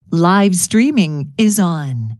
Live streaming is on.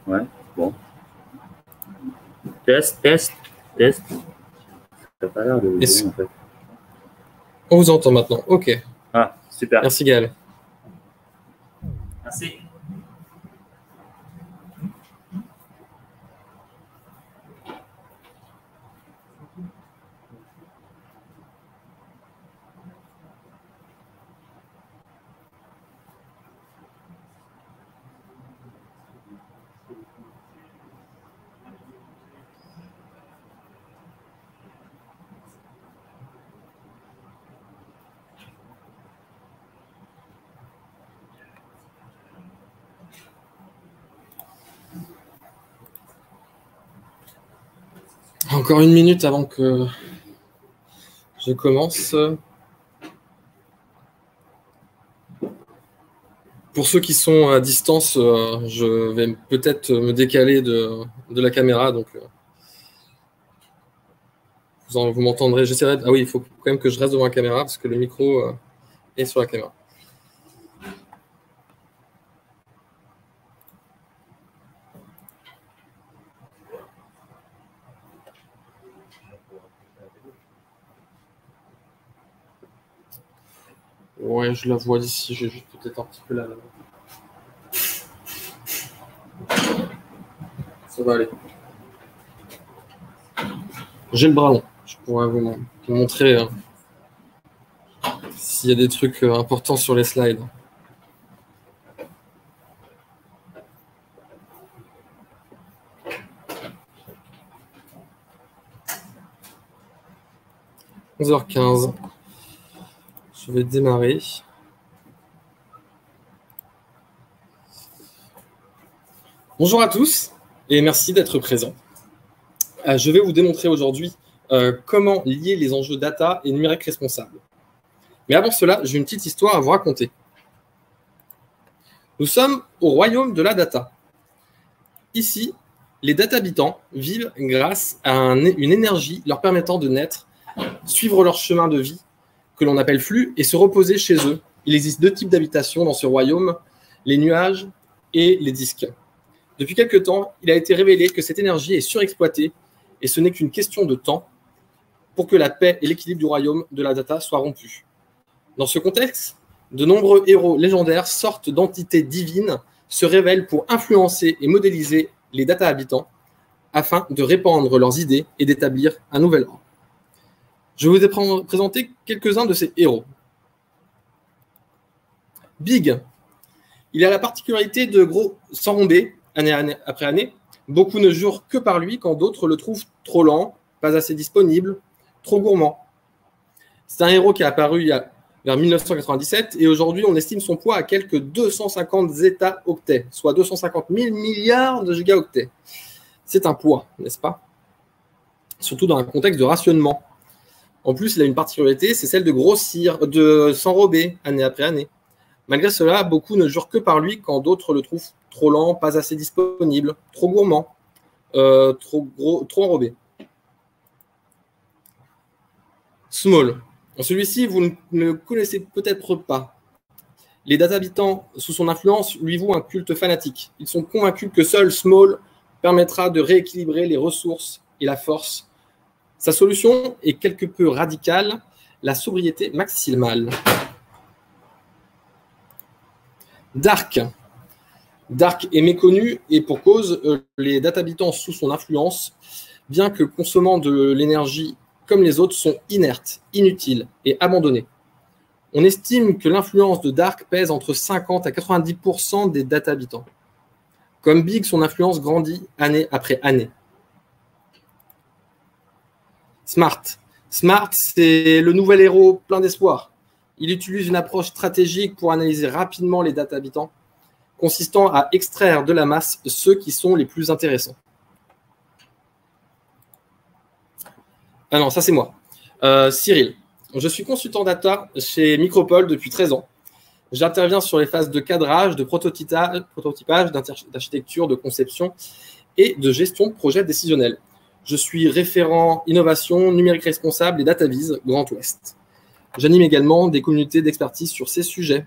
Ouais, bon. Test. Ça n'a pas l'air de vous dire, en fait. On vous entend maintenant. OK. Ah, super. Merci, Gaël. Merci. Encore une minute avant que je commence. Pour ceux qui sont à distance, je vais peut-être me décaler de la caméra. Donc, vous m'entendrez. J'essaierai. Ah oui, il faut quand même que je reste devant la caméra parce que le micro est sur la caméra. Ouais, je la vois d'ici. J'ai juste peut-être un petit peu la. Ça va aller. J'ai le bras long. Je pourrais vous montrer s'il y a des trucs importants sur les slides. – 11h15. Je vais démarrer. Bonjour à tous et merci d'être présents. Je vais vous démontrer aujourd'hui comment lier les enjeux data et numérique responsable. Mais avant cela, j'ai une petite histoire à vous raconter. Nous sommes au royaume de la data. Ici, les data-habitants vivent grâce à une énergie leur permettant de naître, suivre leur chemin de vie, que l'on appelle flux, et se reposer chez eux. Il existe deux types d'habitations dans ce royaume, les nuages et les disques. Depuis quelque temps, il a été révélé que cette énergie est surexploitée et ce n'est qu'une question de temps pour que la paix et l'équilibre du royaume de la data soient rompus. Dans ce contexte, de nombreux héros légendaires, sortes d'entités divines, se révèlent pour influencer et modéliser les data habitants afin de répandre leurs idées et d'établir un nouvel ordre. Je vous ai présenté quelques-uns de ces héros. Big, il a la particularité de gros s'enromber année après année. Beaucoup ne jurent que par lui quand d'autres le trouvent trop lent, pas assez disponible, trop gourmand. C'est un héros qui est apparu vers 1997 et aujourd'hui on estime son poids à quelques 250 zeta-octets, soit 250 000 milliards de gigaoctets. C'est un poids, n'est-ce pas? Surtout dans un contexte de rationnement. En plus, il a une particularité, c'est celle de grossir, de s'enrober année après année. Malgré cela, beaucoup ne jurent que par lui quand d'autres le trouvent trop lent, pas assez disponible, trop gourmand, trop gros, trop enrobé. Small. Celui-ci, vous ne le connaissez peut-être pas. Les data habitants, sous son influence, lui vouent un culte fanatique. Ils sont convaincus que seul Small permettra de rééquilibrer les ressources et la force. Sa solution est quelque peu radicale, la sobriété maximale. Dark. Dark est méconnu et pour cause, les data habitants sous son influence, bien que consommant de l'énergie comme les autres, sont inertes, inutiles et abandonnés. On estime que l'influence de Dark pèse entre 50 à 90% des data habitants. Comme Big, son influence grandit année après année. Smart. Smart, c'est le nouvel héros plein d'espoir. Il utilise une approche stratégique pour analyser rapidement les data habitants, consistant à extraire de la masse ceux qui sont les plus intéressants. Ah non, ça c'est moi. Cyril. Je suis consultant data chez Micropole depuis 13 ans. J'interviens sur les phases de cadrage, de prototypage, d'architecture, de conception et de gestion de projets décisionnels. Je suis référent innovation, numérique responsable et DataVis Grand Ouest. J'anime également des communautés d'expertise sur ces sujets.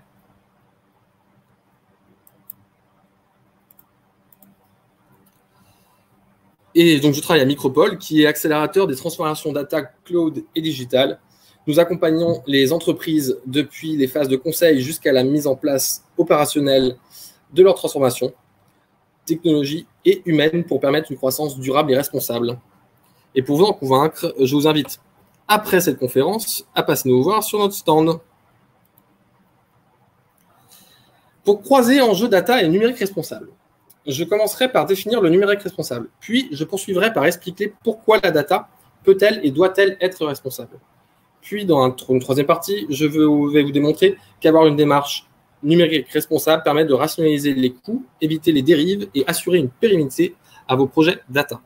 Et donc, je travaille à Micropole, qui est accélérateur des transformations data, cloud et digital. Nous accompagnons les entreprises depuis les phases de conseil jusqu'à la mise en place opérationnelle de leur transformation, technologie et humaine pour permettre une croissance durable et responsable. Et pour vous en convaincre, je vous invite, après cette conférence, à passer nous voir sur notre stand. Pour croiser enjeux data et numérique responsable, je commencerai par définir le numérique responsable, puis je poursuivrai par expliquer pourquoi la data peut-elle et doit-elle être responsable. Puis, dans une troisième partie, je vais vous démontrer qu'avoir une démarche numérique responsable permet de rationaliser les coûts, éviter les dérives et assurer une pérennité à vos projets data.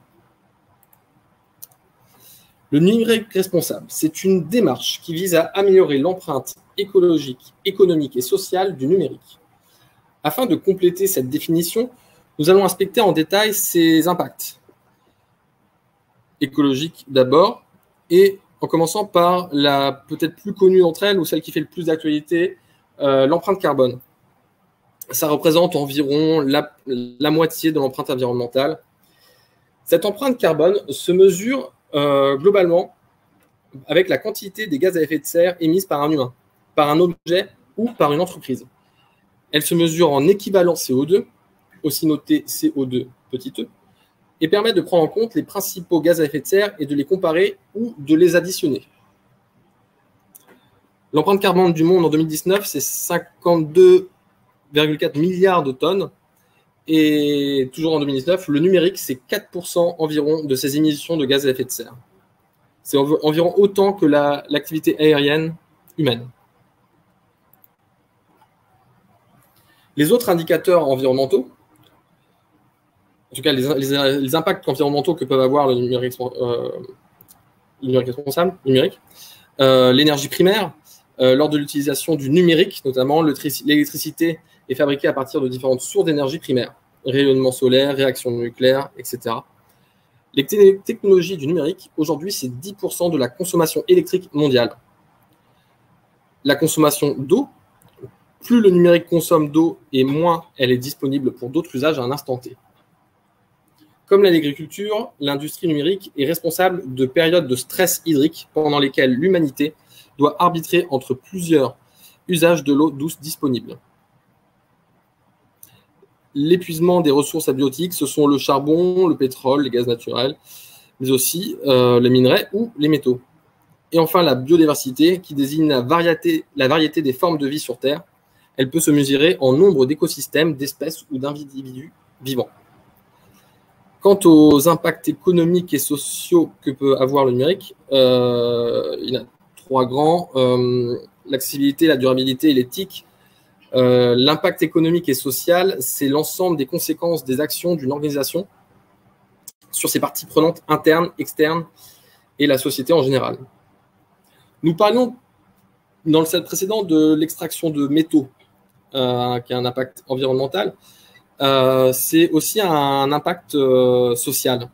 Le numérique responsable, c'est une démarche qui vise à améliorer l'empreinte écologique, économique et sociale du numérique. Afin de compléter cette définition, nous allons inspecter en détail ses impacts. Écologiques d'abord, et en commençant par la peut-être plus connue d'entre elles, ou celle qui fait le plus d'actualité, l'empreinte carbone. Ça représente environ la moitié de l'empreinte environnementale. Cette empreinte carbone se mesure globalement avec la quantité des gaz à effet de serre émises par un humain, par un objet ou par une entreprise. Elle se mesure en équivalent CO2, aussi noté CO2 petit e, et permet de prendre en compte les principaux gaz à effet de serre et de les comparer ou de les additionner. L'empreinte carbone du monde en 2019, c'est 52,4 milliards de tonnes. Et toujours en 2019, le numérique, c'est 4% environ de ses émissions de gaz à effet de serre. C'est environ autant que l'activité aérienne humaine. Les autres indicateurs environnementaux, en tout cas les impacts environnementaux que peuvent avoir le numérique responsable, l'énergie primaire, lors de l'utilisation du numérique, notamment l'électricité est fabriquée à partir de différentes sources d'énergie primaire, rayonnement solaire, réaction nucléaire, etc. Les technologies du numérique, aujourd'hui, c'est 10% de la consommation électrique mondiale. La consommation d'eau, plus le numérique consomme d'eau et moins elle est disponible pour d'autres usages à un instant T. Comme l'agriculture, l'industrie numérique est responsable de périodes de stress hydrique pendant lesquelles l'humanité doit arbitrer entre plusieurs usages de l'eau douce disponible. L'épuisement des ressources abiotiques, ce sont le charbon, le pétrole, les gaz naturels, mais aussi les minerais ou les métaux. Et enfin, la biodiversité, qui désigne la variété des formes de vie sur Terre. Elle peut se mesurer en nombre d'écosystèmes, d'espèces ou d'individus vivants. Quant aux impacts économiques et sociaux que peut avoir le numérique, il y en a trois grands, l'accessibilité, la durabilité et l'éthique. L'impact économique et social, c'est l'ensemble des conséquences des actions d'une organisation sur ses parties prenantes internes, externes et la société en général. Nous parlions dans le slide précédent de l'extraction de métaux, qui a un impact environnemental. C'est aussi un impact social.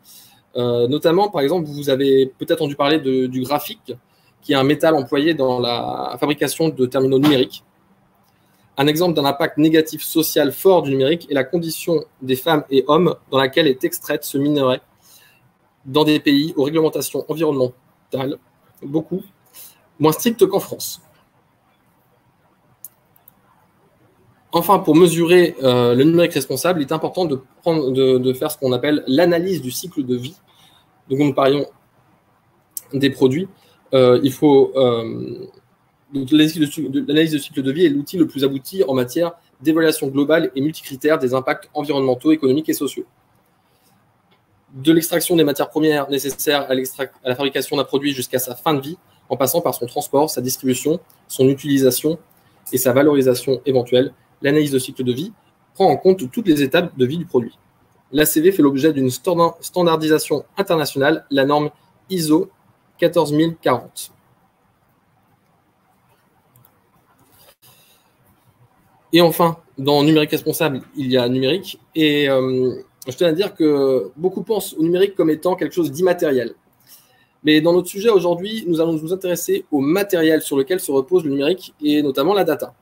Notamment, par exemple, vous avez peut-être entendu parler du graphite, qui est un métal employé dans la fabrication de terminaux numériques. Un exemple d'un impact négatif social fort du numérique est la condition des femmes et hommes dans laquelle est extraite ce minerai dans des pays aux réglementations environnementales beaucoup moins strictes qu'en France. Enfin, pour mesurer le numérique responsable, il est important de faire ce qu'on appelle l'analyse du cycle de vie. Donc, nous parlions des produits. Il faut l'analyse de cycle de vie est l'outil le plus abouti en matière d'évaluation globale et multicritère des impacts environnementaux, économiques et sociaux. De l'extraction des matières premières nécessaires à la fabrication d'un produit jusqu'à sa fin de vie, en passant par son transport, sa distribution, son utilisation et sa valorisation éventuelle, l'analyse de cycle de vie prend en compte toutes les étapes de vie du produit. L'ACV fait l'objet d'une standardisation internationale, la norme ISO 14040. Et enfin, dans numérique responsable, il y a numérique. Et je tiens à dire que beaucoup pensent au numérique comme étant quelque chose d'immatériel. Mais dans notre sujet aujourd'hui, nous allons nous intéresser au matériel sur lequel se repose le numérique et notamment la data.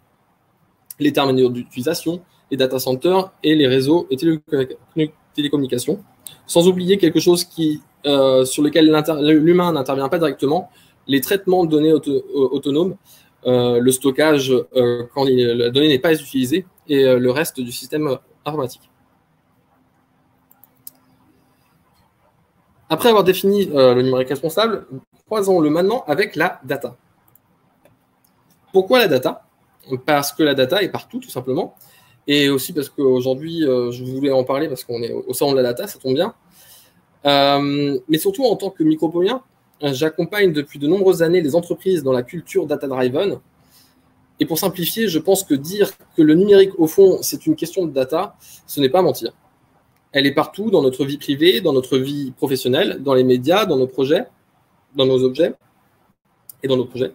Les terminaux d'utilisation, les data centers et les réseaux et télécommunications. Sans oublier quelque chose sur lequel l'humain n'intervient pas directement, les traitements de données autonomes, le stockage quand la donnée n'est pas utilisée et le reste du système informatique. Après avoir défini le numérique responsable, croisons-le maintenant avec la data. Pourquoi la data? Parce que la data est partout, tout simplement. Et aussi parce qu'aujourd'hui, je voulais en parler parce qu'on est au salon de la data, ça tombe bien. Mais surtout, en tant que micropolien, j'accompagne depuis de nombreuses années les entreprises dans la culture data-driven. Et pour simplifier, je pense que dire que le numérique, au fond, c'est une question de data, ce n'est pas mentir. Elle est partout dans notre vie privée, dans notre vie professionnelle, dans les médias, dans nos projets, dans nos objets et dans nos projets.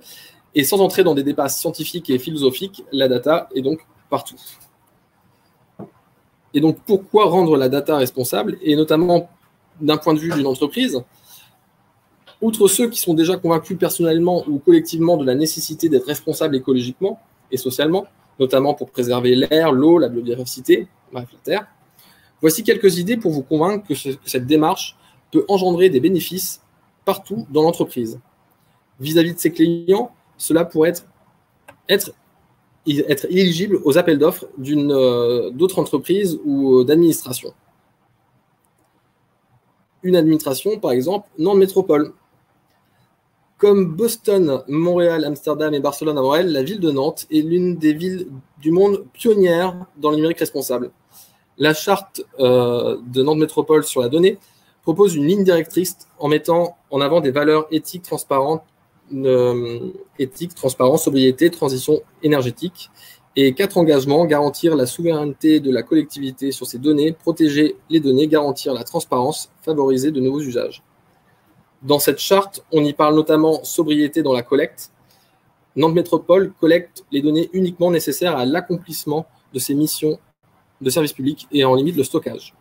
Et sans entrer dans des débats scientifiques et philosophiques, la data est donc partout. Et donc, pourquoi rendre la data responsable, et notamment d'un point de vue d'une entreprise? Outre ceux qui sont déjà convaincus personnellement ou collectivement de la nécessité d'être responsables écologiquement et socialement, notamment pour préserver l'air, l'eau, la biodiversité, bref, la terre, voici quelques idées pour vous convaincre que cette démarche peut engendrer des bénéfices partout dans l'entreprise. Vis-à-vis de ses clients, cela pourrait être éligible aux appels d'offres d'autres entreprises ou d'administrations. Une administration, par exemple, Nantes Métropole. Comme Boston, Montréal, Amsterdam et Barcelone avant elle, la ville de Nantes est l'une des villes du monde pionnières dans le numérique responsable. La charte de Nantes Métropole sur la donnée propose une ligne directrice en mettant en avant des valeurs éthiques, transparence, sobriété, transition énergétique et 4 engagements: garantir la souveraineté de la collectivité sur ces données, protéger les données, garantir la transparence, favoriser de nouveaux usages. Dans cette charte, on y parle notamment sobriété dans la collecte. Nantes Métropole collecte les données uniquement nécessaires à l'accomplissement de ses missions de service public et en limite le stockage.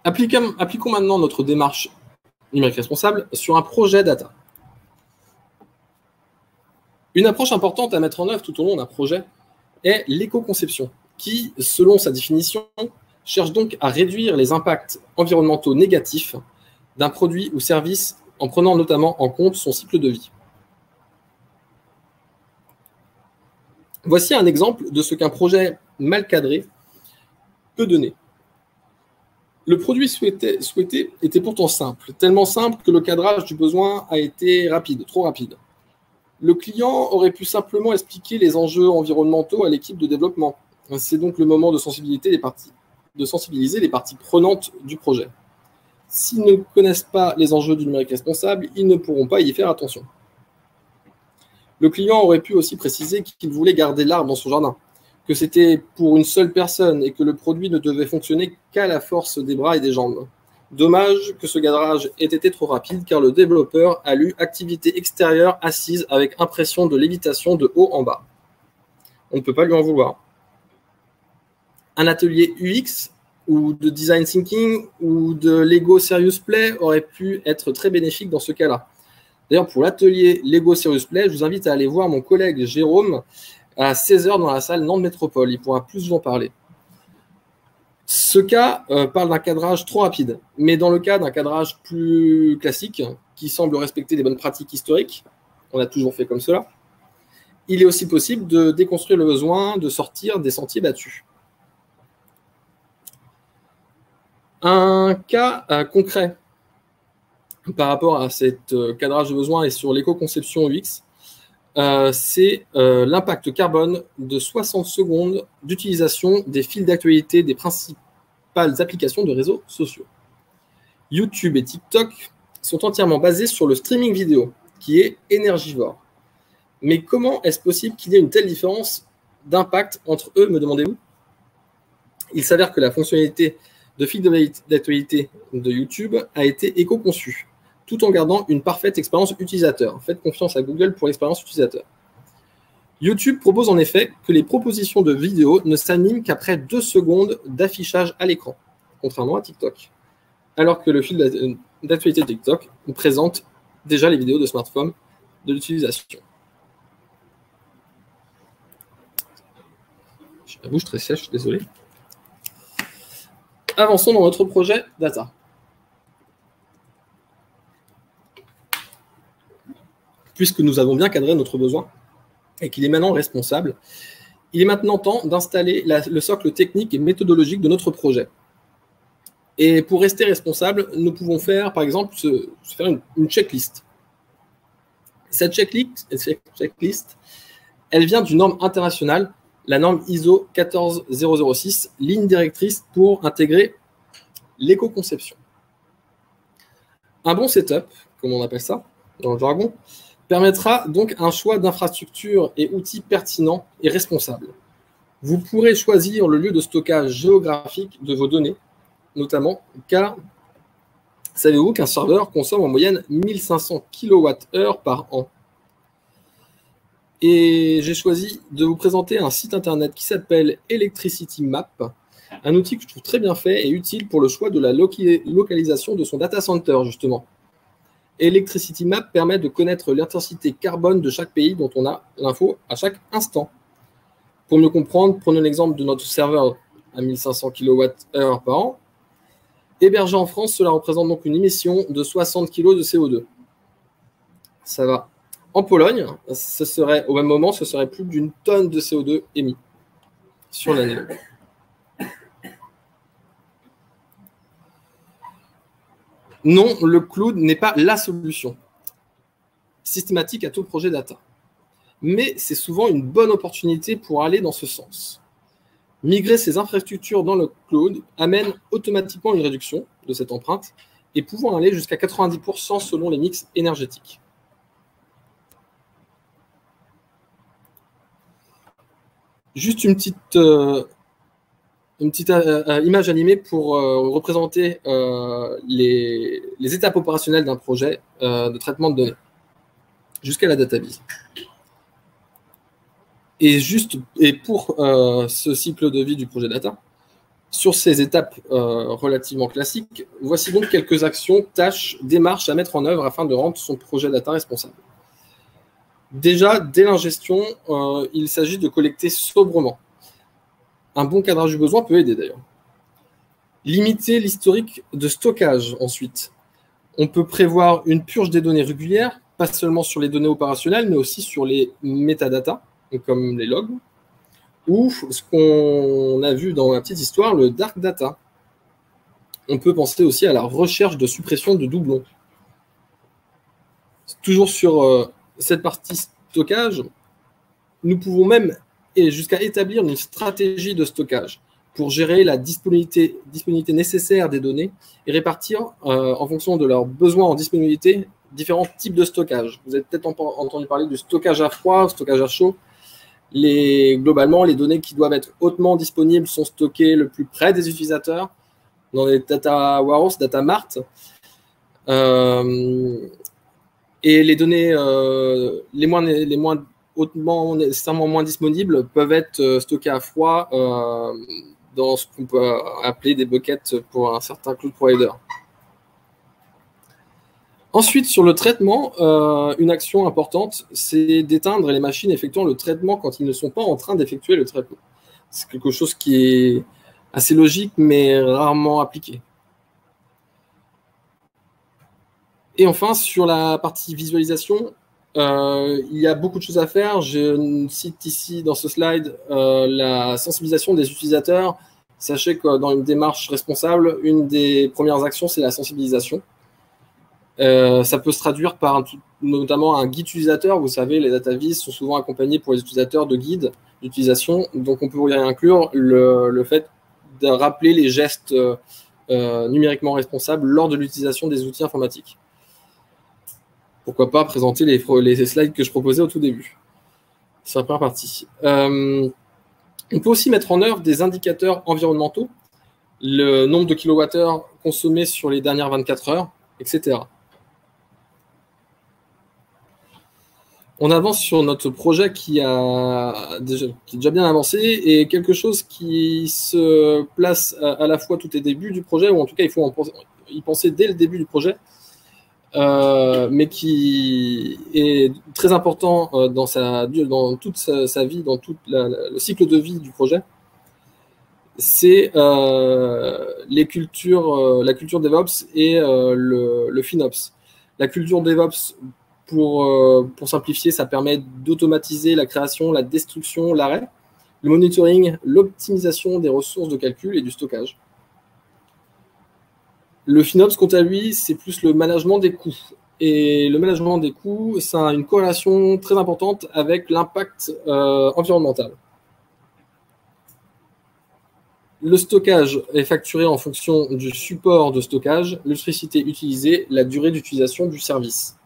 Appliquons maintenant notre démarche numérique responsable sur un projet data. Une approche importante à mettre en œuvre tout au long d'un projet est l'éco-conception, qui, selon sa définition, cherche donc à réduire les impacts environnementaux négatifs d'un produit ou service en prenant notamment en compte son cycle de vie. Voici un exemple de ce qu'un projet mal cadré peut donner. Le produit souhaité était pourtant simple, tellement simple que le cadrage du besoin a été rapide, trop rapide. Le client aurait pu simplement expliquer les enjeux environnementaux à l'équipe de développement. C'est donc le moment de sensibiliser les parties prenantes du projet. S'ils ne connaissent pas les enjeux du numérique responsable, ils ne pourront pas y faire attention. Le client aurait pu aussi préciser qu'il voulait garder l'arbre dans son jardin, que c'était pour une seule personne et que le produit ne devait fonctionner qu'à la force des bras et des jambes. Dommage que ce cadrage ait été trop rapide car le développeur a lu activité extérieure assise avec impression de lévitation de haut en bas. On ne peut pas lui en vouloir. Un atelier UX ou de design thinking ou de Lego Serious Play aurait pu être très bénéfique dans ce cas-là. D'ailleurs, pour l'atelier Lego Serious Play, je vous invite à aller voir mon collègue Jérôme à 16h dans la salle Nantes Métropole. Il pourra plus vous en parler. Ce cas parle d'un cadrage trop rapide, mais dans le cas d'un cadrage plus classique, qui semble respecter des bonnes pratiques historiques, on a toujours fait comme cela, il est aussi possible de déconstruire le besoin de sortir des sentiers battus. Un cas concret par rapport à cet cadrage de besoin et sur l'éco-conception UX, c'est l'impact carbone de 60 secondes d'utilisation des fils d'actualité des principales applications de réseaux sociaux. YouTube et TikTok sont entièrement basés sur le streaming vidéo, qui est énergivore. Mais comment est-ce possible qu'il y ait une telle différence d'impact entre eux, me demandez-vous? Il s'avère que la fonctionnalité de fil d'actualité de YouTube a été éco-conçue, tout en gardant une parfaite expérience utilisateur. Faites confiance à Google pour l'expérience utilisateur. YouTube propose en effet que les propositions de vidéos ne s'animent qu'après 2 secondes d'affichage à l'écran, contrairement à TikTok. Alors que le fil d'actualité de TikTok présente déjà les vidéos de smartphone de l'utilisation. J'ai la bouche très sèche, je suis désolé. Avançons dans notre projet data. Puisque nous avons bien cadré notre besoin et qu'il est maintenant responsable, il est maintenant temps d'installer le socle technique et méthodologique de notre projet. Et pour rester responsable, nous pouvons faire, par exemple, faire une checklist. Cette checklist, elle vient d'une norme internationale, la norme ISO 14006, ligne directrice pour intégrer l'éco-conception. Un bon setup, comme on appelle ça dans le jargon, permettra donc un choix d'infrastructures et outils pertinents et responsables. Vous pourrez choisir le lieu de stockage géographique de vos données, notamment car savez-vous qu'un serveur consomme en moyenne 1500 kWh par an? Et j'ai choisi de vous présenter un site internet qui s'appelle Electricity Map, un outil que je trouve très bien fait et utile pour le choix de la localisation de son data center, justement. Electricity Map permet de connaître l'intensité carbone de chaque pays dont on a l'info à chaque instant. Pour mieux comprendre, prenons l'exemple de notre serveur à 1500 kWh par an. Hébergé en France, cela représente donc une émission de 60 kg de CO2. Ça va. En Pologne, au même moment, ce serait plus d'une tonne de CO2 émis sur l'année. Non, le cloud n'est pas la solution systématique à tout projet data. Mais c'est souvent une bonne opportunité pour aller dans ce sens. Migrer ces infrastructures dans le cloud amène automatiquement une réduction de cette empreinte et pouvant aller jusqu'à 90% selon les mix énergétiques. Juste une petite image animée pour représenter les étapes opérationnelles d'un projet de traitement de données jusqu'à la data vise. Et pour ce cycle de vie du projet data, sur ces étapes relativement classiques, voici donc quelques actions, tâches, démarches à mettre en œuvre afin de rendre son projet data responsable. Déjà, dès l'ingestion, il s'agit de collecter sobrement. Un bon cadrage du besoin peut aider d'ailleurs. Limiter l'historique de stockage ensuite. On peut prévoir une purge des données régulières, pas seulement sur les données opérationnelles, mais aussi sur les métadatas, comme les logs, ou ce qu'on a vu dans la petite histoire, le dark data. On peut penser aussi à la recherche de suppression de doublons. Toujours sur cette partie stockage, nous pouvons même jusqu'à établir une stratégie de stockage pour gérer la disponibilité nécessaire des données et répartir en fonction de leurs besoins en disponibilité différents types de stockage. Vous avez peut-être entendu parler du stockage à froid, stockage à chaud. Globalement, les données qui doivent être hautement disponibles sont stockées le plus près des utilisateurs dans les data warehouse, data mart. Et les données les moins hautement, nécessairement moins disponibles, peuvent être stockées à froid dans ce qu'on peut appeler des buckets pour un certain cloud provider. Ensuite, sur le traitement, une action importante, c'est d'éteindre les machines effectuant le traitement quand ils ne sont pas en train d'effectuer le traitement. C'est quelque chose qui est assez logique, mais rarement appliqué. Et enfin, sur la partie visualisation, il y a beaucoup de choses à faire. Je cite ici dans ce slide la sensibilisation des utilisateurs. Sachez que dans une démarche responsable, une des premières actions, c'est la sensibilisation. Ça peut se traduire par notamment un guide utilisateur. Vous savez, les dataviz sont souvent accompagnés pour les utilisateurs de guides d'utilisation. Donc, on peut y inclure le fait de rappeler les gestes numériquement responsables lors de l'utilisation des outils informatiques. Pourquoi pas présenter les slides que je proposais au tout début. C'est la première partie. On peut aussi mettre en œuvre des indicateurs environnementaux, le nombre de kilowattheures consommés sur les dernières 24 heures, etc. On avance sur notre projet qui est déjà bien avancé et quelque chose qui se place à la fois tout au début du projet, ou en tout cas il faut y penser dès le début du projet, mais qui est très important dans toute sa vie, dans tout le cycle de vie du projet, c'est la culture DevOps et le FinOps. La culture DevOps, pour simplifier, ça permet d'automatiser la création, la destruction, l'arrêt, le monitoring, l'optimisation des ressources de calcul et du stockage. Le FinOps, quant à lui, c'est plus le management des coûts. Et le management des coûts, ça a une corrélation très importante avec l'impact environnemental. Le stockage est facturé en fonction du support de stockage, l'électricité utilisée, la durée d'utilisation du service.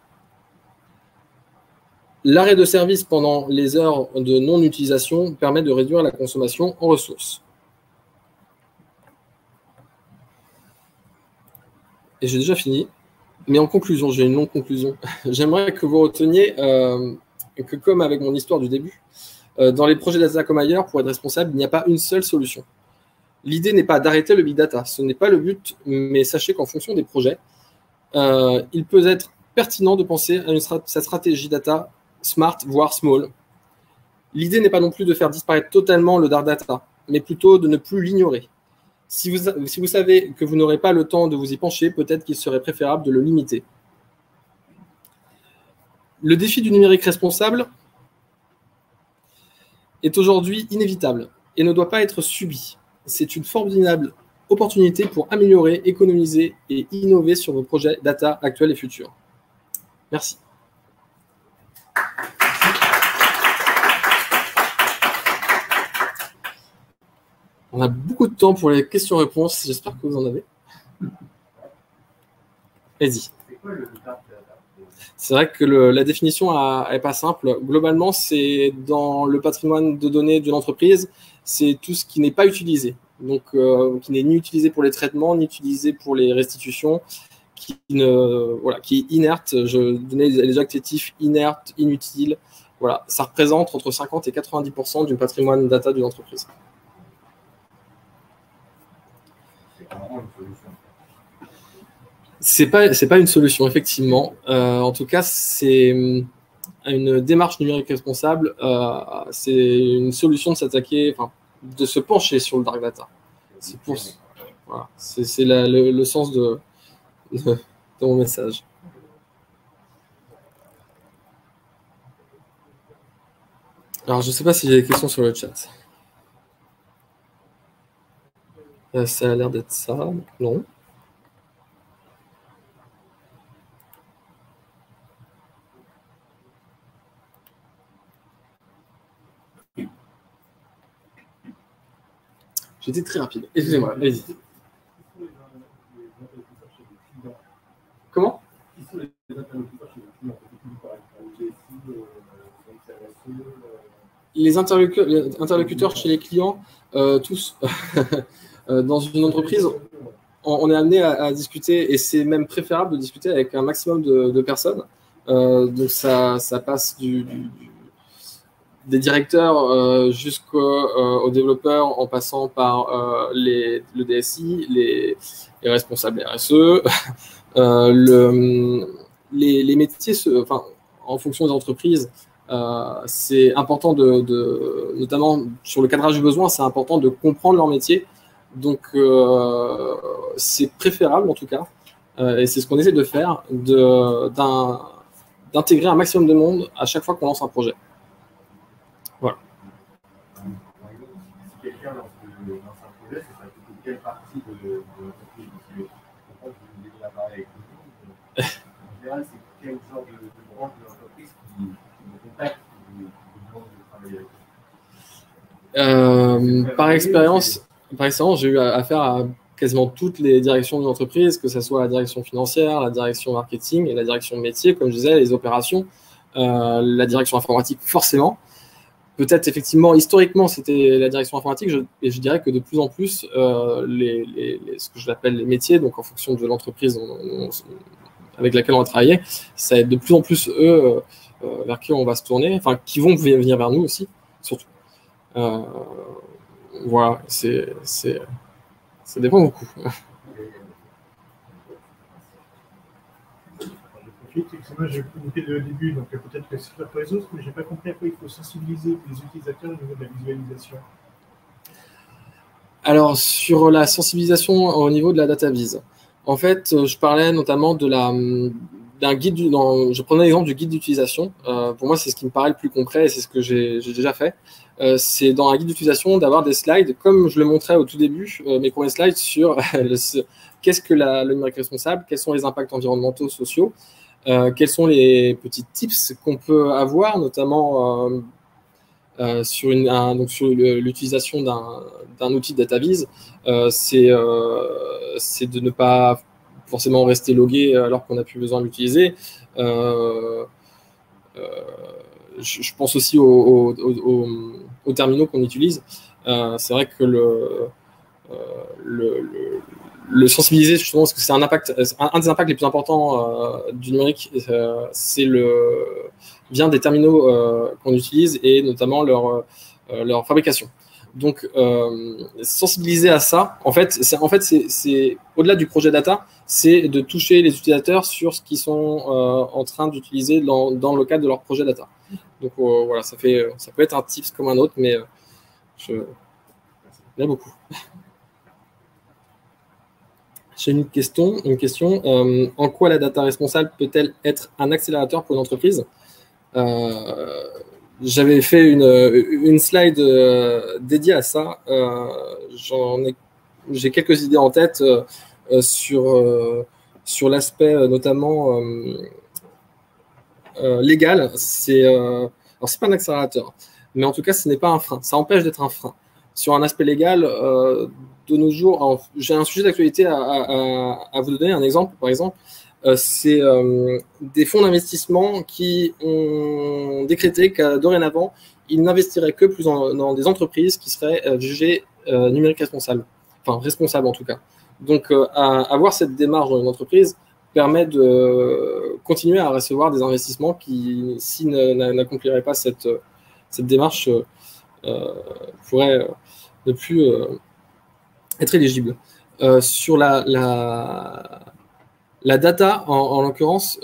L'arrêt de service pendant les heures de non-utilisation permet de réduire la consommation en ressources. Et j'ai déjà fini. Mais en conclusion, j'ai une longue conclusion. J'aimerais que vous reteniez que, comme avec mon histoire du début, dans les projets data comme ailleurs, pour être responsable, il n'y a pas une seule solution. L'idée n'est pas d'arrêter le big data, ce n'est pas le but, mais sachez qu'en fonction des projets, il peut être pertinent de penser à sa stratégie data smart, voire small. L'idée n'est pas non plus de faire disparaître totalement le dark data, mais plutôt de ne plus l'ignorer. Si vous savez que vous n'aurez pas le temps de vous y pencher, peut-être qu'il serait préférable de le limiter. Le défi du numérique responsable est aujourd'hui inévitable et ne doit pas être subi. C'est une formidable opportunité pour améliorer, économiser et innover sur vos projets data actuels et futurs. Merci. On a beaucoup de temps pour les questions-réponses. J'espère que vous en avez. Vas-y. C'est vrai que la définition n'est pas simple. Globalement, c'est dans le patrimoine de données d'une entreprise, c'est tout ce qui n'est pas utilisé. Donc, qui n'est ni utilisé pour les traitements, ni utilisé pour les restitutions, qui est inerte. Je donnais les adjectifs inerte, inutile. Voilà, ça représente entre 50 et 90% du patrimoine data d'une entreprise. C'est pas une solution, effectivement. En tout cas, c'est une démarche numérique responsable, c'est une solution de s'attaquer, enfin, de se pencher sur le dark data. C'est pour, voilà, c'est le sens de mon message. Alors, je ne sais pas s'il y a des questions sur le chat. Ça a l'air d'être ça. Non. J'étais très rapide. Excusez-moi, allez-y. Comment? Les interlocuteurs chez les clients, tous. Dans une entreprise, on est amené à discuter, et c'est même préférable de discuter avec un maximum de personnes. Donc ça passe des directeurs jusqu'aux développeurs, en passant par le DSI, les responsables RSE, les métiers, enfin, en fonction des entreprises. C'est important notamment sur le cadrage du besoin, c'est important de comprendre leur métier. Donc, c'est préférable en tout cas, et c'est ce qu'on essaie de faire, d'intégrer un maximum de monde à chaque fois qu'on lance un projet. Voilà. Si quelqu'un lance un projet, ça serait plutôt quelle partie de l'entreprise? Parce que je comprends que vous devez parler avec tout le monde. En général, c'est quel genre de branche de l'entreprise qui vous contacte, qui vous demande de travailler avec? Par expérience, j'ai eu affaire à quasiment toutes les directions d'une entreprise, que ce soit la direction financière, la direction marketing et la direction métier, comme je disais, les opérations, la direction informatique, forcément. Peut-être, effectivement, historiquement, c'était la direction informatique, et je dirais que de plus en plus, ce que j'appelle les métiers, donc en fonction de l'entreprise avec laquelle on va travailler, ça va être de plus en plus eux vers qui on va se tourner, enfin, qui vont venir vers nous aussi, surtout. Voilà, ça dépend beaucoup. Moi, j'ai compris le début, donc peut-être que c'est clair pour les autres, mais je n'ai pas compris à quoi il faut sensibiliser les utilisateurs au niveau de la visualisation. Alors, sur la sensibilisation au niveau de la data vise, en fait, je parlais notamment d'un guide, je prenais l'exemple du guide d'utilisation. Pour moi, c'est ce qui me paraît le plus concret, et c'est ce que j'ai déjà fait. C'est dans un guide d'utilisation d'avoir des slides, comme je le montrais au tout début, mes premiers slides sur qu'est-ce que le numérique responsable, quels sont les impacts environnementaux, sociaux, quels sont les petits tips qu'on peut avoir, notamment sur l'utilisation d'un outil de DataVis. C'est de ne pas forcément rester logué alors qu'on n'a plus besoin de l'utiliser. Je pense aussi aux terminaux qu'on utilise. C'est vrai que le sensibiliser, justement, parce que c'est un des impacts les plus importants du numérique, vient des terminaux qu'on utilise, et notamment leur fabrication. Donc, sensibiliser à ça, en fait, c'est au-delà du projet data, c'est de toucher les utilisateurs sur ce qu'ils sont en train d'utiliser dans le cadre de leur projet data. Donc, voilà, ça peut être un tips comme un autre, mais il y en a beaucoup. J'ai une question. En quoi la data responsable peut-elle être un accélérateur pour une entreprise? J'avais fait une slide dédiée à ça. J'ai quelques idées en tête sur l'aspect notamment légal. Alors, c'est pas un accélérateur, mais en tout cas, ce n'est pas un frein. Ça empêche d'être un frein. Sur un aspect légal, de nos jours, j'ai un sujet d'actualité à vous donner, un exemple, par exemple. C'est des fonds d'investissement qui ont décrété que dorénavant, ils n'investiraient que plus dans des entreprises qui seraient jugées numériques responsables, enfin responsables en tout cas. Donc, avoir cette démarche dans une entreprise permet de continuer à recevoir des investissements qui, s'ils n'accompliraient pas cette démarche, pourraient ne plus être éligibles. Sur La data, en l'occurrence,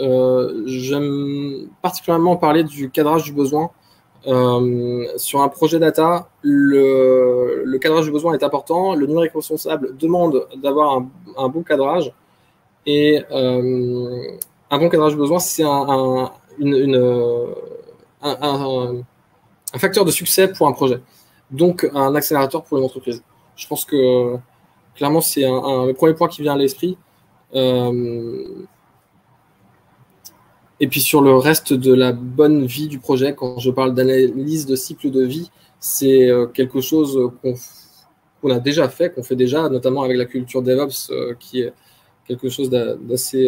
j'aime particulièrement parler du cadrage du besoin. Sur un projet data, le cadrage du besoin est important. Le numérique responsable demande d'avoir un bon cadrage. Et un bon cadrage du besoin, c'est un facteur de succès pour un projet. Donc, un accélérateur pour une entreprise. Je pense que, clairement, c'est le premier point qui vient à l'esprit. Et puis sur le reste de la bonne vie du projet, quand je parle d'analyse de cycle de vie, c'est quelque chose qu'on a déjà fait, qu'on fait déjà, notamment avec la culture DevOps, qui est quelque chose d'assez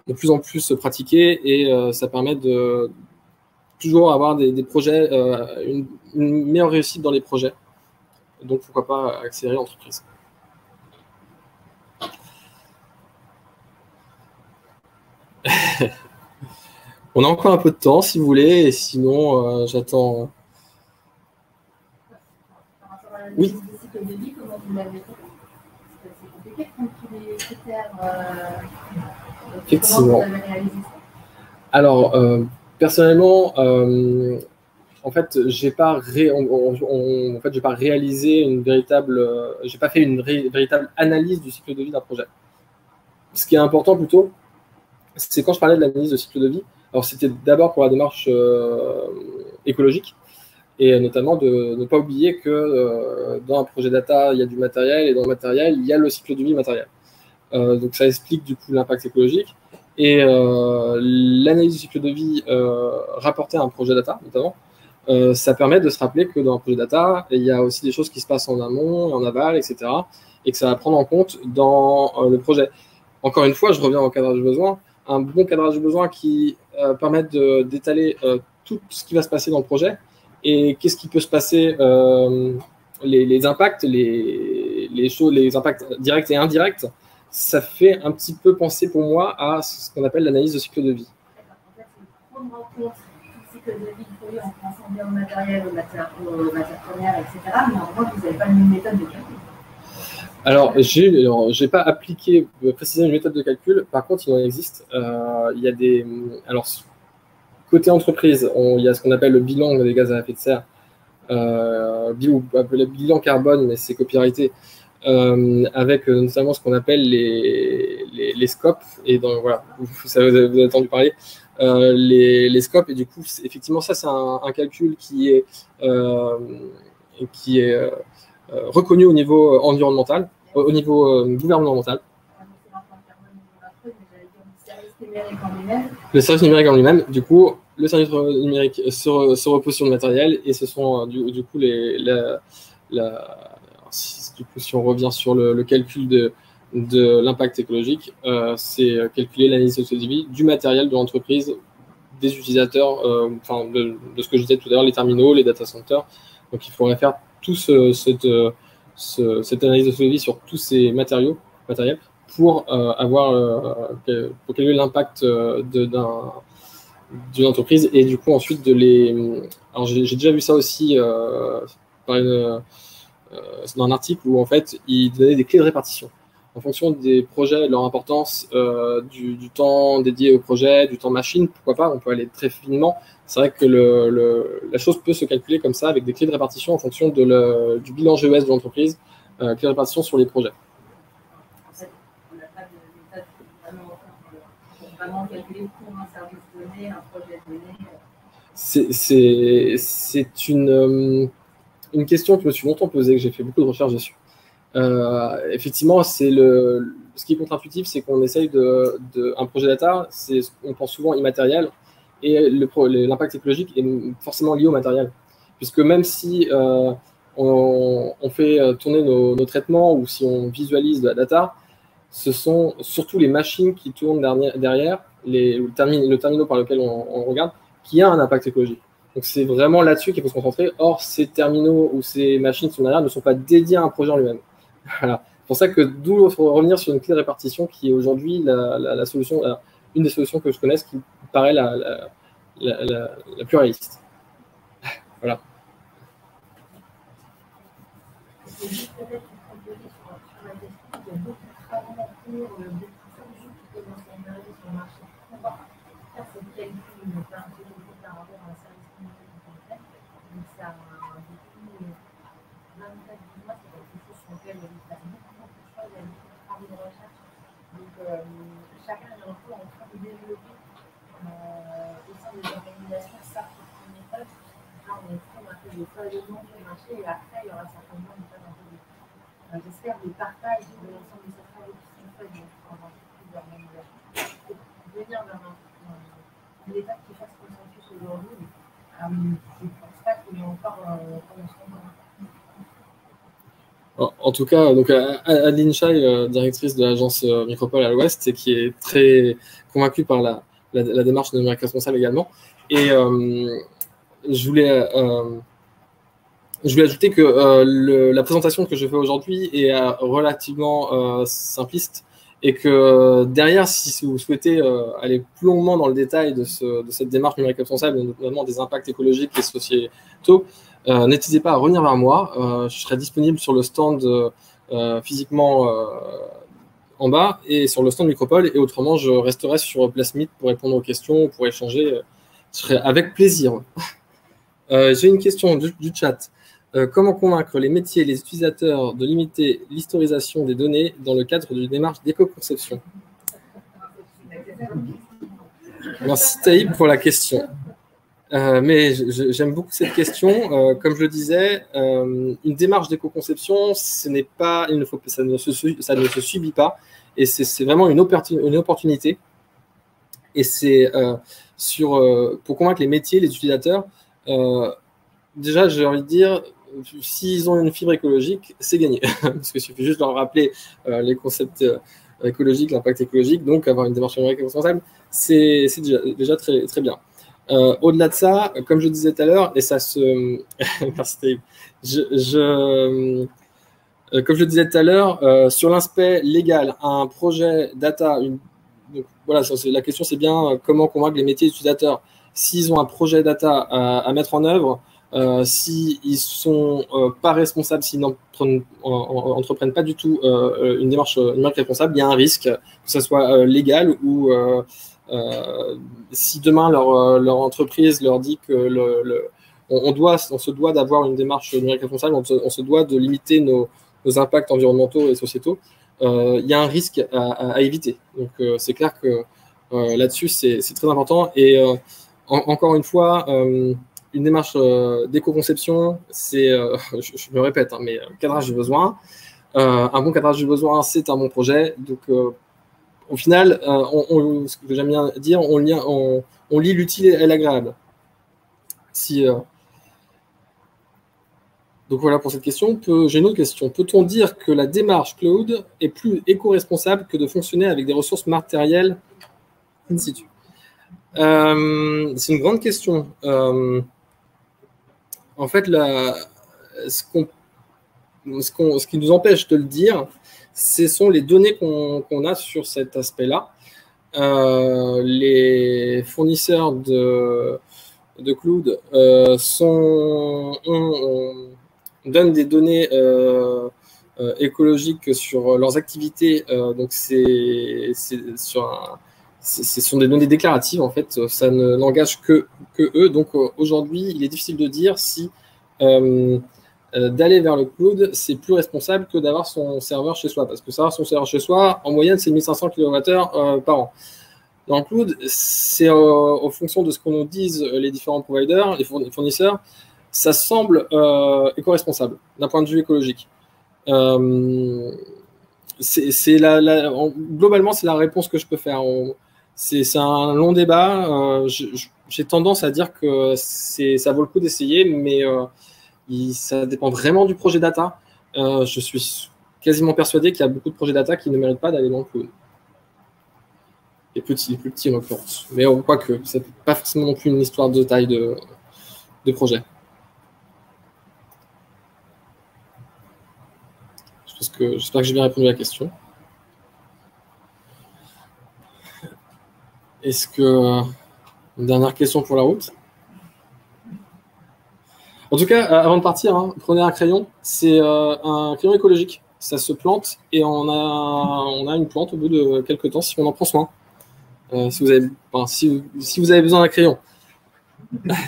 de plus en plus pratiqué, et ça permet de toujours avoir des projets, une meilleure réussite dans les projets. Donc pourquoi pas accélérer l'entreprise. On a encore un peu de temps, si vous voulez, et sinon, j'attends. Par rapport à la Oui. de cycle de vie, comment vous l'avez fait? C'est compliqué de prendre tous les critères. Effectivement. Comment vous avez réalisé ça? Alors, personnellement, en fait, j'ai pas réalisé une véritable, j'ai pas fait une véritable analyse du cycle de vie d'un projet. Ce qui est important plutôt, c'est quand je parlais de l'analyse de cycle de vie. Alors, c'était d'abord pour la démarche écologique, et notamment de ne pas oublier que dans un projet data, il y a du matériel, et dans le matériel, il y a le cycle de vie matériel. Donc, ça explique du coup l'impact écologique. Et l'analyse du cycle de vie rapportée à un projet data, notamment, ça permet de se rappeler que dans un projet data, il y a aussi des choses qui se passent en amont, en aval, etc. Et que ça va prendre en compte dans le projet. Encore une fois, je reviens au cadrage de besoin. Un bon cadrage de besoin qui permet d'étaler tout ce qui va se passer dans le projet, et qu'est-ce qui peut se passer, les impacts, les impacts directs et indirects. Ça fait un petit peu penser pour moi à ce qu'on appelle l'analyse de cycle de vie. En fait, c'est prendre en compte le cycle de vie du produit en pensant bien au matériel, aux matières premières, etc. Mais en revanche, vous n'avez pas une méthode de calcul. Alors, j'ai pas appliqué précisément une méthode de calcul. Par contre, il en existe. Il y a des. Alors, côté entreprise, il y a ce qu'on appelle le bilan des gaz à effet de serre, appelé bilan carbone, mais c'est copyrighté. Avec notamment ce qu'on appelle les scopes, et donc voilà, vous avez entendu parler, les scopes, et du coup, effectivement, ça, c'est un calcul qui est reconnu au niveau environnemental, au niveau gouvernemental. Le service numérique en lui-même, du coup, le service numérique se repose sur le matériel, et ce sont du coup si on revient sur le calcul de l'impact écologique, c'est calculer l'analyse de cycle de vie du matériel de l'entreprise, des utilisateurs, de ce que je disais tout à l'heure, les terminaux, les data centers. Donc il faudrait faire tout cette analyse de cycle de vie sur tous ces matériels pour pour calculer l'impact d'une entreprise, et du coup ensuite de les. Alors j'ai déjà vu ça aussi dans un article où en fait ils donnaient des clés de répartition en fonction des projets, de leur importance, du temps dédié au projet, du temps machine, pourquoi pas, on peut aller très finement. C'est vrai que la chose peut se calculer comme ça, avec des clés de répartition en fonction du bilan GES de l'entreprise, clés de répartition sur les projets. En fait, on n'a pas de méthode pour vraiment calculer pour un service donné, un projet donné. C'est une question que je me suis longtemps posée, que j'ai fait beaucoup de recherches dessus. Effectivement, ce qui est contre-intuitif, c'est qu'on essaye un projet data, on pense souvent immatériel, et l'impact écologique est forcément lié au matériel. Puisque même si on fait tourner nos traitements, ou si on visualise de la data, ce sont surtout les machines qui tournent derrière, le terminal par lequel on regarde, qui a un impact écologique. Donc c'est vraiment là-dessus qu'il faut se concentrer. Or, ces terminaux ou ces machines qui sont derrière ne sont pas dédiés à un projet en lui-même. Voilà. C'est pour ça que d'où il faut revenir sur une clé de répartition qui est aujourd'hui la solution, une des solutions que je connaisse qui paraît la plus réaliste. Voilà. C'est juste peut-être pour compléter sur la question, il y a beaucoup de travaux en cours, beaucoup de solutions qui commencent à chacun est un peu en train de développer au sein des organisations sa propre méthode. Là, on est très un peu des fois le nom du marché et après, il y aura certainement une méthode un peu de, j'espère, des partages de l'ensemble de ces travaux qui sont faits dans plusieurs organisations. Pour venir vers une étape qui fasse consensus aujourd'hui, je ne pense pas qu'il y ait encore comment se comprendre. En tout cas, donc Adeline Chai, directrice de l'agence Micropole à l'Ouest, et qui est très convaincue par la démarche de numérique responsable également. Et je voulais ajouter que la présentation que je fais aujourd'hui est relativement simpliste, et que derrière, si vous souhaitez aller plus longuement dans le détail de cette démarche numérique responsable, notamment des impacts écologiques et sociétaux, n'hésitez pas à revenir vers moi. Je serai disponible sur le stand physiquement en bas et sur le stand Micropole. Et autrement, je resterai sur Place Meet pour répondre aux questions ou pour échanger. Je serai avec plaisir. J'ai une question du chat. Comment convaincre les métiers et les utilisateurs de limiter l'historisation des données dans le cadre d'une démarche d'éco-conception? Merci Taïb pour la question. Mais j'aime beaucoup cette question. Comme je le disais, une démarche d'éco-conception, ça ne se subit pas, et c'est vraiment une opportunité. Et c'est pour convaincre les métiers, les utilisateurs. Déjà, j'ai envie de dire, s'ils ont une fibre écologique, c'est gagné, parce qu'il suffit juste de leur rappeler les concepts écologiques, l'impact écologique, donc avoir une démarche numérique responsable, c'est déjà très, très bien. Au-delà de ça, comme je disais tout à l'heure, et ça se... Merci, comme je le disais tout à l'heure, sur l'aspect légal, un projet data, donc, voilà, la question c'est bien comment convaincre les métiers utilisateurs s'ils ont un projet data à mettre en œuvre, s'ils ne sont pas responsables, s'ils n'entreprennent pas du tout une démarche numérique responsable, il y a un risque, que ce soit légal ou si demain leur entreprise leur dit que on se doit d'avoir une démarche numérique responsable, on se doit de limiter nos impacts environnementaux et sociétaux, il y a un risque à éviter. Donc c'est clair que là-dessus c'est très important. Et encore une fois, une démarche d'éco-conception, c'est, je me répète, hein, mais cadrage du besoin. Un bon cadrage du besoin, c'est un bon projet. Donc au final, ce que j'aime bien dire, on lie l'utile et l'agréable. Donc voilà pour cette question. J'ai une autre question. Peut-on dire que la démarche cloud est plus éco-responsable que de fonctionner avec des ressources matérielles in situ? C'est une grande question. En fait, ce qui nous empêche de le dire, ce sont les données qu'on a sur cet aspect-là. Les fournisseurs de cloud donnent des données écologiques sur leurs activités. Donc, ce sont des données déclaratives, en fait. Ça n'engage que eux. Donc, aujourd'hui, il est difficile de dire si d'aller vers le cloud, c'est plus responsable que d'avoir son serveur chez soi. Parce que savoir son serveur chez soi, en moyenne, c'est 1500 kWh par an. Dans le cloud, c'est en fonction de ce qu'on nous disent les différents providers, les fournisseurs, ça semble éco-responsable d'un point de vue écologique. Globalement, c'est la réponse que je peux faire. C'est un long débat. J'ai tendance à dire que ça vaut le coup d'essayer, mais ça dépend vraiment du projet data. Je suis quasiment persuadé qu'il y a beaucoup de projets data qui ne méritent pas d'aller dans le cloud. Les plus petits en l'occurrence. Mais on voit que ce n'est pas forcément non plus une histoire de taille de projet. J'espère que j'ai bien répondu à la question. Est-ce que... Une dernière question pour la route? En tout cas, avant de partir, hein, prenez un crayon. C'est un crayon écologique. Ça se plante et on a une plante au bout de quelques temps si on en prend soin. Si vous avez besoin d'un crayon. Parce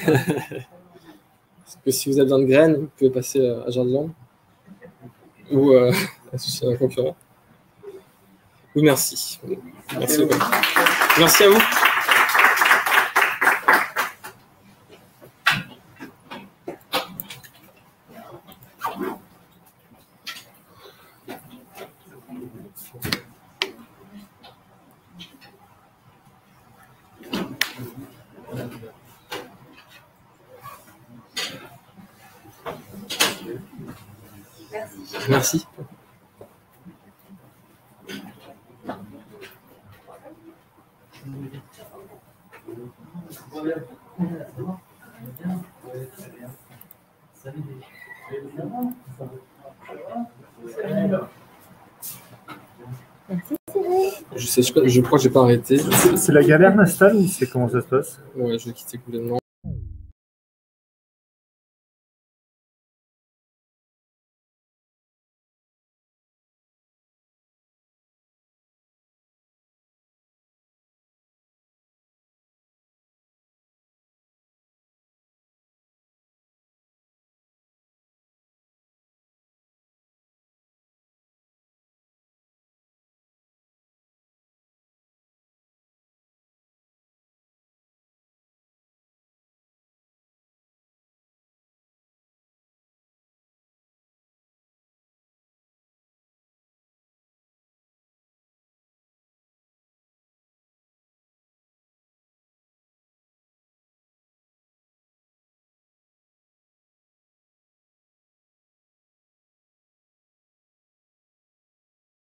que si vous avez besoin de graines, vous pouvez passer à Jardiland ou à un concurrent. Oui, merci. Merci beaucoup. Merci à vous. Merci. Je crois que j'ai pas arrêté. C'est la galère Nastal ou c'est comment ça se passe? Ouais, je vais quitter complètement.